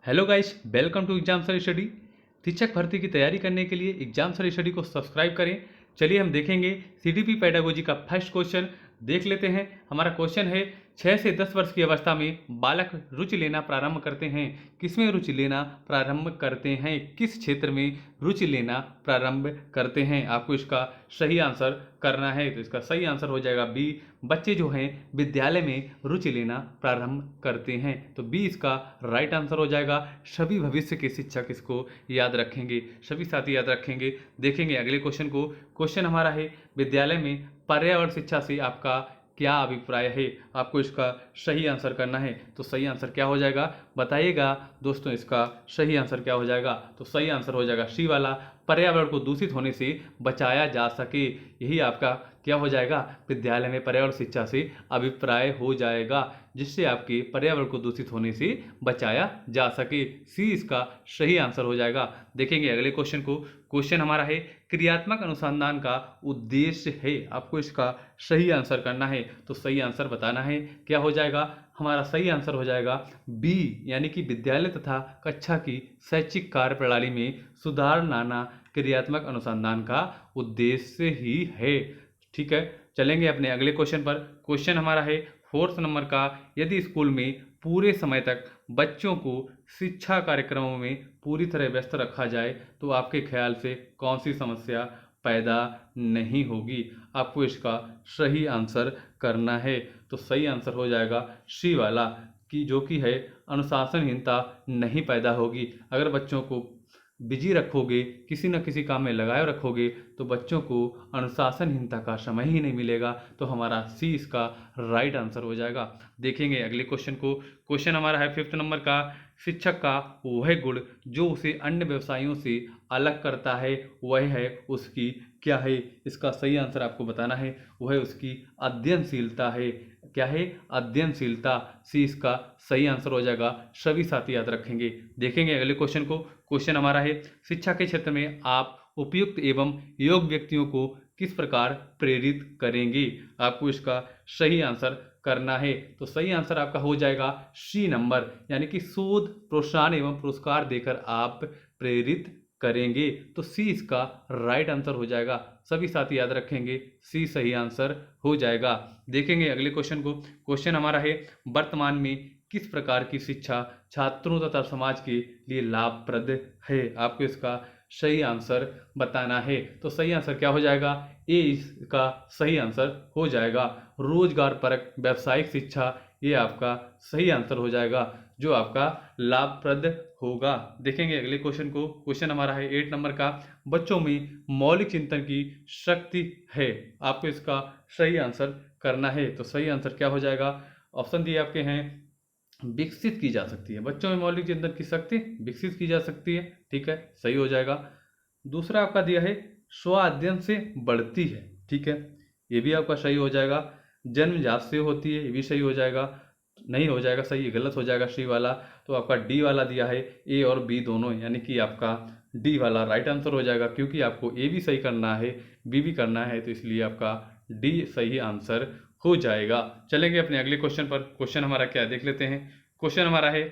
Hello guys, welcome to exam sir study. शिक्षक भर्ती की तैयारी करने के लिए एग्जाम सर स्टडी को सब्सक्राइब करें। चलिए हम देखेंगे सीडीपी पेडागोजी का फर्स्ट क्वेश्चन। देख लेते हैं। हमारा क्वेश्चन है 6 से 10 वर्ष की अवस्था में बालक रुचि लेना प्रारंभ करते हैं। किसमें रुचि लेना प्रारंभ करते हैं? किस क्षेत्र में रुचि लेना प्रारंभ करते हैं? आपको इसका सही आंसर करना है। तो इसका सही आंसर हो जाएगा बी, बच्चे जो हैं विद्यालय में रुचि लेना प्रारंभ करते हैं। तो बी इसका राइट आंसर हो जाएगा। सभी भविष्य के शिक्षक इसको याद रखेंगे, सभी साथी याद रखेंगे। देखेंगे अगले क्वेश्चन को। क्वेश्चन हमारा है विद्यालय में पर्यावरण शिक्षा से आपका क्या अभिप्राय है? आपको इसका सही आंसर करना है। तो सही आंसर क्या हो जाएगा बताइएगा दोस्तों। इसका सही आंसर क्या हो जाएगा? तो सही आंसर हो जाएगा सी वाला, पर्यावरण को दूषित होने से बचाया जा सके। यही आपका क्या हो जाएगा? विद्यालय में पर्यावरण शिक्षा से अभिप्राय हो जाएगा, जिससे आपके पर्यावरण को दूषित होने से बचाया जा सके। सी इसका सही आंसर हो जाएगा। देखेंगे अगले क्वेश्चन को। क्वेश्चन हमारा है क्रियात्मक अनुसंधान का उद्देश्य है। आपको इसका सही आंसर करना है। तो सही आंसर बताना है। क्या हो जाएगा? हमारा सही आंसर हो जाएगा बी, यानी कि विद्यालय तथा कक्षा की शैक्षिक कार्य प्रणाली में सुधार लाना क्रियात्मक अनुसंधान का उद्देश्य ही है। ठीक है, चलेंगे अपने अगले क्वेश्चन पर। क्वेश्चन हमारा है 4th नंबर का। यदि स्कूल में पूरे समय तक बच्चों को शिक्षा कार्यक्रमों में पूरी तरह व्यस्त रखा जाए तो आपके ख्याल से कौन सी समस्या पैदा नहीं होगी? आपको इसका सही आंसर करना है। तो सही आंसर हो जाएगा सी वाला, कि जो कि है अनुशासनहीनता नहीं पैदा होगी। अगर बच्चों को बिजी रखोगे, किसी न किसी काम में लगाए रखोगे, तो बच्चों को अनुशासनहीनता का समय ही नहीं मिलेगा। तो हमारा सी इसका राइट आंसर हो जाएगा। देखेंगे अगले क्वेश्चन को। क्वेश्चन हमारा है 5th नंबर का। शिक्षक का वह गुण जो उसे अन्य व्यवसायों से अलग करता है, वह है उसकी क्या है? इसका सही आंसर आपको बताना है। वह उसकी अध्ययनशीलता है। क्या है? अध्ययनशीलता। सी इसका सही आंसर हो जाएगा। सभी साथी याद रखेंगे। देखेंगे अगले क्वेश्चन को। क्वेश्चन हमारा है शिक्षा के क्षेत्र में आप उपयुक्त एवं योग्य व्यक्तियों को किस प्रकार प्रेरित करेंगे? आपको इसका सही आंसर करना है। तो सही आंसर आपका हो जाएगा सी नंबर, यानी कि शोध प्रोत्साहन एवं पुरस्कार देकर आप प्रेरित करेंगे। तो सी इसका राइट आंसर हो जाएगा। सभी साथी याद रखेंगे, सी सही आंसर हो जाएगा। देखेंगे अगले क्वेश्चन को। क्वेश्चन हमारा है वर्तमान में किस प्रकार की शिक्षा छात्रों तथा समाज के लिए लाभप्रद है? आपको इसका सही आंसर बताना है। तो सही आंसर क्या हो जाएगा? ए इसका सही आंसर हो जाएगा। रोजगार परक व्यावसायिक शिक्षा, ये आपका सही आंसर हो जाएगा, जो आपका लाभप्रद होगा। देखेंगे अगले क्वेश्चन को। क्वेश्चन हमारा है 8 नंबर का। बच्चों में मौलिक चिंतन की शक्ति है। आपको इसका सही आंसर करना है। तो सही आंसर क्या हो जाएगा? ऑप्शन दिए आपके हैं विकसित की जा सकती है। बच्चों में मौलिक चिंतन की शक्ति विकसित की जा सकती है। ठीक है, सही हो जाएगा। दूसरा आपका दिया है स्व अध्ययन से बढ़ती है। ठीक है, ये भी आपका सही हो जाएगा। जन्मजात से होती है, ये भी सही हो जाएगा। नहीं हो जाएगा सही, गलत हो जाएगा सी वाला। तो आपका डी वाला दिया है ए और बी दोनों, यानी कि आपका डी वाला राइट आंसर हो जाएगा, क्योंकि आपको ए भी सही करना है, बी भी करना है। तो इसलिए आपका डी सही आंसर हो जाएगा। चलेंगे अपने अगले क्वेश्चन पर। क्वेश्चन हमारा क्या है देख लेते हैं। क्वेश्चन हमारा है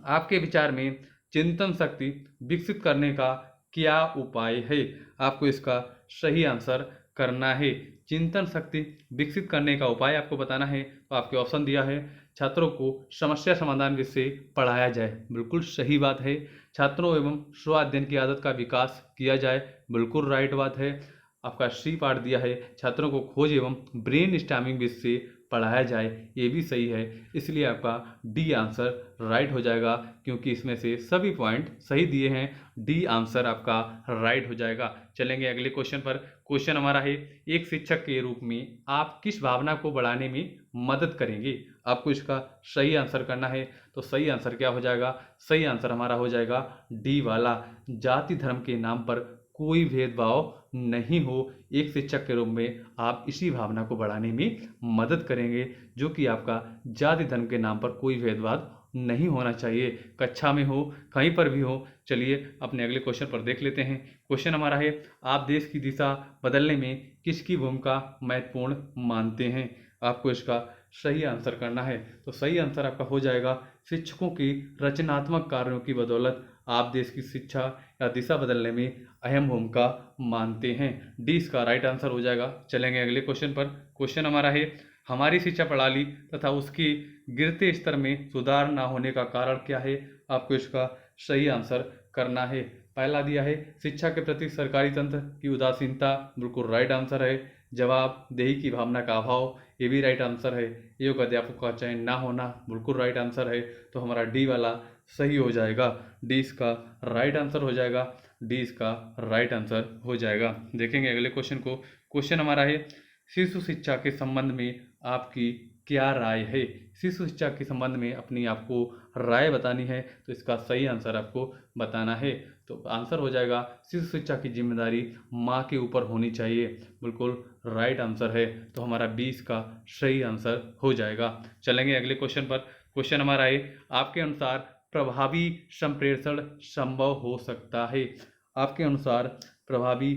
आपके विचार में चिंतन शक्ति विकसित करने का क्या उपाय है? आपको इसका सही आंसर करना है। चिंतन शक्ति विकसित करने का उपाय आपको बताना है। तो आपके ऑप्शन दिया है छात्रों को समस्या समाधान विषय पढ़ाया जाए। बिल्कुल सही बात है। छात्रों एवं स्व अध्ययन की आदत का विकास किया जाए। बिल्कुल राइट बात है। आपका सी पार्ट दिया है छात्रों को खोज एवं ब्रेन स्टॉर्मिंग विषय पढ़ाया जाए। ये भी सही है। इसलिए आपका डी आंसर राइट हो जाएगा, क्योंकि इसमें से सभी पॉइंट सही दिए हैं। डी आंसर आपका राइट हो जाएगा। चलेंगे अगले क्वेश्चन पर। क्वेश्चन हमारा है एक शिक्षक के रूप में आप किस भावना को बढ़ाने में मदद करेंगे? आपको इसका सही आंसर करना है। तो सही आंसर क्या हो जाएगा? सही आंसर हमारा हो जाएगा डी वाला, जाति धर्म के नाम पर कोई भेदभाव नहीं हो। एक शिक्षक के रूप में आप इसी भावना को बढ़ाने में मदद करेंगे, जो कि आपका जाति धर्म के नाम पर कोई भेदभाव नहीं होना चाहिए, कक्षा में हो कहीं पर भी हो। चलिए अपने अगले क्वेश्चन पर देख लेते हैं। क्वेश्चन हमारा है आप देश की दिशा बदलने में किसकी भूमिका महत्वपूर्ण मानते हैं? आपको इसका सही आंसर करना है। तो सही आंसर आपका हो जाएगा शिक्षकों की रचनात्मक कार्यों की बदौलत आप देश की शिक्षा या दिशा बदलने में अहम भूमिका मानते हैं। डी इसका राइट आंसर हो जाएगा। चलेंगे अगले क्वेश्चन पर। क्वेश्चन हमारा है हमारी शिक्षा प्रणाली तथा उसकी गिरते स्तर में सुधार ना होने का कारण क्या है। आपको इसका सही आंसर करना है। पहला दिया है शिक्षा के प्रति सरकारी तंत्र की उदासीनता, बिल्कुल राइट आंसर है। जवाबदेही की भावना का अभाव, ये भी राइट आंसर है। योग्य अध्यापकों का चयन ना होना, बिल्कुल राइट आंसर है। तो हमारा डी वाला सही हो जाएगा। डी इसका राइट आंसर हो जाएगा। डी इसका राइट आंसर हो जाएगा। देखेंगे अगले क्वेश्चन को। क्वेश्चन हमारा है शिशु शिक्षा के संबंध में आपकी क्या राय है। शिशु शिक्षा के संबंध में अपनी आपको राय बतानी है, तो इसका सही आंसर आपको बताना है। तो आंसर हो जाएगा शिशु शिक्षा की जिम्मेदारी माँ के ऊपर होनी चाहिए, बिल्कुल राइट आंसर है। तो हमारा 20 का सही आंसर हो जाएगा। चलेंगे अगले क्वेश्चन पर। क्वेश्चन हमारा है आपके अनुसार प्रभावी संप्रेषण संभव हो सकता है। आपके अनुसार प्रभावी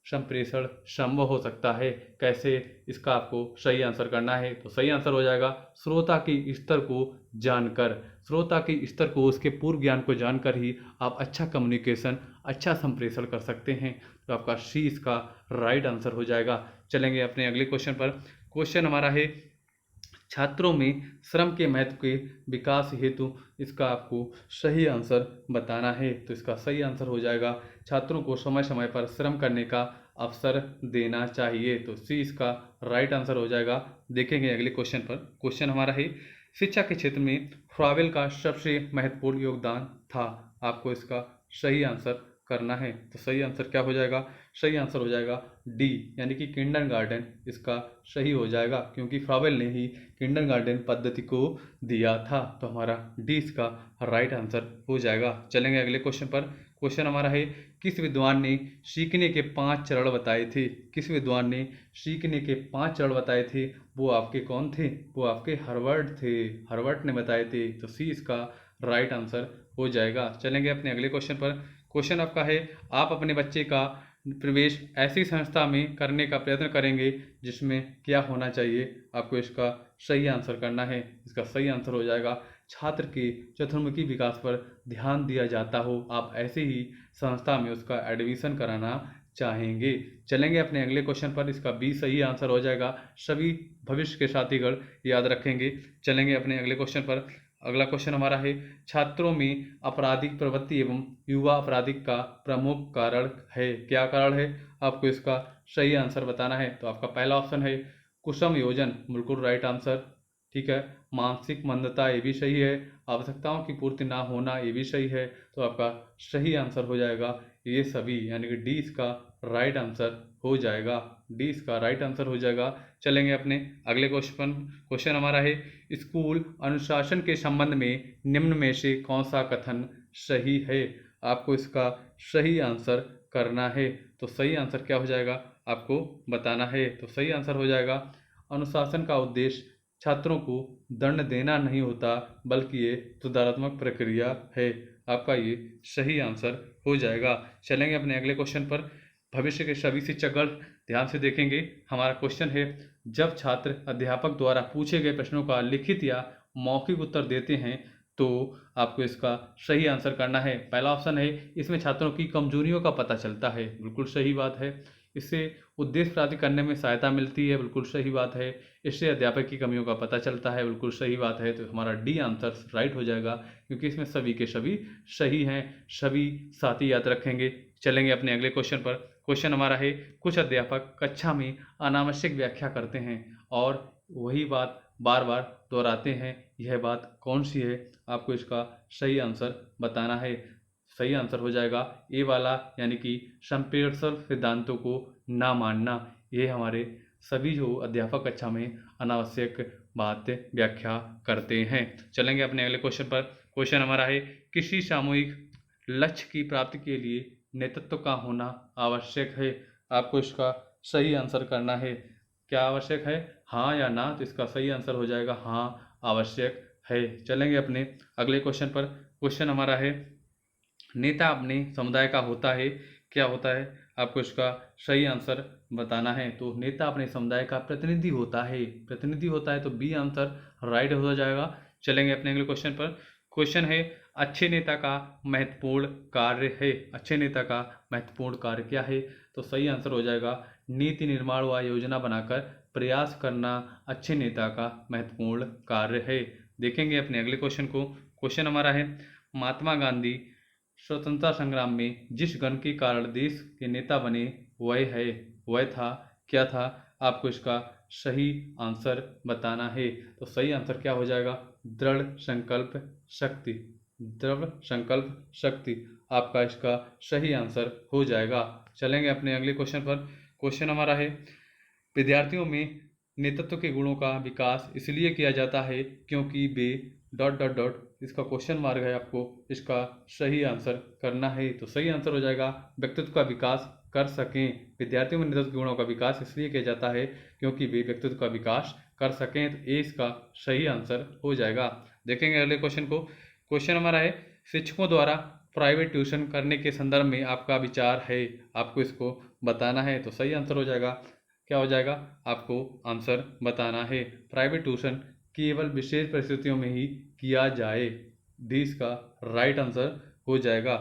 संप्रेषण संभव हो सकता है कैसे, इसका आपको सही आंसर करना है। तो सही आंसर हो जाएगा श्रोता के स्तर को जानकर। श्रोता के स्तर को, उसके पूर्व ज्ञान को जानकर ही आप अच्छा कम्युनिकेशन, अच्छा संप्रेषण कर सकते हैं। तो आपका सी इसका राइट आंसर हो जाएगा। चलेंगे अपने अगले क्वेश्चन पर। क्वेश्चन हमारा है छात्रों में श्रम के महत्व के विकास हेतु, इसका आपको सही आंसर बताना है। तो इसका सही आंसर हो जाएगा छात्रों को समय समय पर श्रम करने का अवसर देना चाहिए। तो सी इसका राइट आंसर हो जाएगा। देखेंगे अगले क्वेश्चन पर। क्वेश्चन हमारा है शिक्षा के क्षेत्र में फ्रावेल का सबसे महत्वपूर्ण योगदान था। आपको इसका सही आंसर करना है। तो सही आंसर क्या हो जाएगा। सही आंसर हो जाएगा डी, यानी कि किंडरगार्टन इसका सही हो जाएगा, क्योंकि फ्रावेल ने ही किंडरगार्टन पद्धति को दिया था। तो हमारा डी इसका राइट आंसर हो जाएगा। चलेंगे अगले क्वेश्चन पर। क्वेश्चन हमारा है किस विद्वान ने सीखने के 5 चरण बताए थे। किस विद्वान ने सीखने के 5 चरण बताए थे। वो आपके कौन थे। वो आपके हर्वर्ट थे। हर्वर्ट ने बताए थे। तो सी इसका राइट आंसर हो जाएगा। चलेंगे अपने अगले क्वेश्चन पर। क्वेश्चन आपका है आप अपने बच्चे का प्रवेश ऐसी संस्था में करने का प्रयत्न करेंगे जिसमें क्या होना चाहिए। आपको इसका सही आंसर करना है। इसका सही आंसर हो जाएगा छात्र के चतुर्मुखी विकास पर ध्यान दिया जाता हो, आप ऐसे ही संस्था में उसका एडमिशन कराना चाहेंगे। चलेंगे अपने अगले क्वेश्चन पर। इसका बी सही आंसर हो जाएगा। सभी भविष्य के साथीगण याद रखेंगे। चलेंगे अपने अगले क्वेश्चन पर। अगला क्वेश्चन हमारा है छात्रों में आपराधिक प्रवृत्ति एवं युवा आपराधिक का प्रमुख कारण है। क्या कारण है, आपको इसका सही आंसर बताना है। तो आपका पहला ऑप्शन है कुसम योजन, बिल्कुल राइट आंसर। ठीक है। मानसिक मंदता, ये भी सही है। आवश्यकताओं की पूर्ति ना होना, ये भी सही है। तो आपका सही आंसर हो जाएगा ये सभी, यानी कि डी इसका राइट आंसर हो जाएगा। डी इसका राइट आंसर हो जाएगा। चलेंगे अपने अगले क्वेश्चन हमारा है स्कूल अनुशासन के संबंध में निम्न में से कौन सा कथन सही है। आपको इसका सही आंसर करना है। तो सही आंसर क्या हो जाएगा, आपको बताना है। तो सही आंसर हो जाएगा अनुशासन का उद्देश्य छात्रों को दंड देना नहीं होता, बल्कि ये सुधारात्मक प्रक्रिया है। आपका ये सही आंसर हो जाएगा। चलेंगे अपने अगले क्वेश्चन पर। भविष्य के सभी शिक्षकगण ध्यान से देखेंगे। हमारा क्वेश्चन है जब छात्र अध्यापक द्वारा पूछे गए प्रश्नों का लिखित या मौखिक उत्तर देते हैं तो आपको इसका सही आंसर करना है। पहला ऑप्शन है इसमें छात्रों की कमजोरियों का पता चलता है, बिल्कुल सही बात है। इससे उद्देश्य प्राप्ति करने में सहायता मिलती है, बिल्कुल सही बात है। इससे अध्यापक की कमियों का पता चलता है, बिल्कुल सही बात है। तो हमारा डी आंसर राइट हो जाएगा, क्योंकि इसमें सभी के सभी सही हैं। सभी साथी याद रखेंगे। चलेंगे अपने अगले क्वेश्चन पर। क्वेश्चन हमारा है कुछ अध्यापक कक्षा में अनावश्यक व्याख्या करते हैं और वही बात बार बार दोहराते हैं, यह बात कौन सी है। आपको इसका सही आंसर बताना है। सही आंसर हो जाएगा ए वाला, यानी कि संप्रेषण सिद्धांतों को ना मानना। ये हमारे सभी जो अध्यापक कक्षा में अनावश्यक बात व्याख्या करते हैं। चलेंगे अपने अगले क्वेश्चन पर। क्वेश्चन हमारा है किसी सामूहिक लक्ष्य की प्राप्ति के लिए नेतृत्व का होना आवश्यक है। आपको इसका सही आंसर करना है। क्या आवश्यक है, हाँ या ना। तो इसका सही आंसर हो जाएगा हाँ, आवश्यक है। चलेंगे अपने अगले क्वेश्चन पर। क्वेश्चन हमारा है नेता अपने समुदाय का होता है, क्या होता है। आपको इसका सही आंसर बताना है। तो नेता अपने समुदाय का प्रतिनिधि होता है, तो बी आंसर राइट हो जाएगा। चलेंगे अपने अगले क्वेश्चन पर। क्वेश्चन है, अच्छे नेता का महत्वपूर्ण कार्य है। अच्छे नेता का महत्वपूर्ण कार्य क्या है? तो सही आंसर हो जाएगा नीति निर्माण व योजना बनाकर प्रयास करना अच्छे नेता का महत्वपूर्ण कार्य है। देखेंगे अपने अगले क्वेश्चन को। क्वेश्चन हमारा है, महात्मा गांधी स्वतंत्रता संग्राम में जिस गण के कारण देश के नेता बने वह था, क्या था? आपको इसका सही आंसर बताना है। तो सही आंसर क्या हो जाएगा? दृढ़ संकल्प शक्ति। दृढ़ संकल्प शक्ति आपका इसका सही आंसर हो जाएगा। चलेंगे अपने अगले क्वेश्चन पर। क्वेश्चन हमारा है, विद्यार्थियों में नेतृत्व के गुणों का विकास इसलिए किया जाता है क्योंकि वे डॉट डॉट डॉट, इसका क्वेश्चन मार्क है, आपको इसका सही आंसर करना है। तो सही आंसर हो जाएगा व्यक्तित्व का विकास कर सकें। विद्यार्थियों में नेतृत्व के गुणों का विकास इसलिए किया जाता है क्योंकि वे व्यक्तित्व का विकास कर सकें। तो ए इसका सही आंसर हो जाएगा। देखेंगे अगले क्वेश्चन को। क्वेश्चन हमारा है, शिक्षकों द्वारा प्राइवेट ट्यूशन करने के संदर्भ में आपका विचार है, आपको इसको बताना है। तो सही आंसर हो जाएगा, क्या हो जाएगा? आपको आंसर बताना है प्राइवेट ट्यूशन केवल विशेष परिस्थितियों में ही किया जाए। डी इसका राइट आंसर हो जाएगा।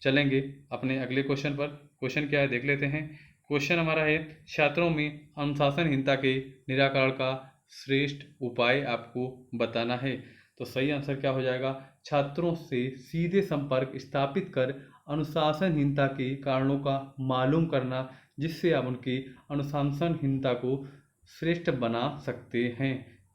चलेंगे अपने अगले क्वेश्चन पर। क्वेश्चन क्या है देख लेते हैं। क्वेश्चन हमारा है, छात्रों में अनुशासनहीनता के निराकरण का श्रेष्ठ उपाय आपको बताना है। तो सही आंसर क्या हो जाएगा? छात्रों से सीधे संपर्क स्थापित कर अनुशासनहीनता के कारणों का मालूम करना, जिससे आप उनकी अनुशासनहीनता को श्रेष्ठ बना सकते हैं।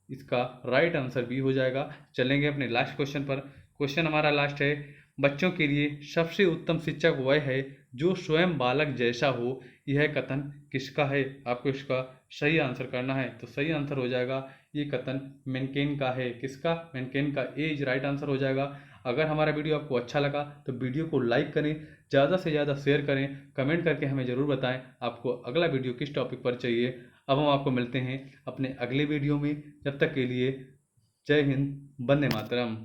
इसका राइट आंसर भी हो जाएगा। चलेंगे अपने लास्ट क्वेश्चन पर। क्वेश्चन हमारा लास्ट है, बच्चों के लिए सबसे उत्तम शिक्षक वह है जो स्वयं बालक जैसा हो, यह कथन किसका है? आपको इसका सही आंसर करना है। तो सही आंसर हो जाएगा, ये कथन मेनकेन का है। किसका? मेनकेन का। ए इज राइट आंसर हो जाएगा। अगर हमारा वीडियो आपको अच्छा लगा तो वीडियो को लाइक करें, ज़्यादा से ज़्यादा शेयर करें, कमेंट करके हमें ज़रूर बताएं आपको अगला वीडियो किस टॉपिक पर चाहिए। अब हम आपको मिलते हैं अपने अगले वीडियो में। जब तक के लिए जय हिंद, वंदे मातरम।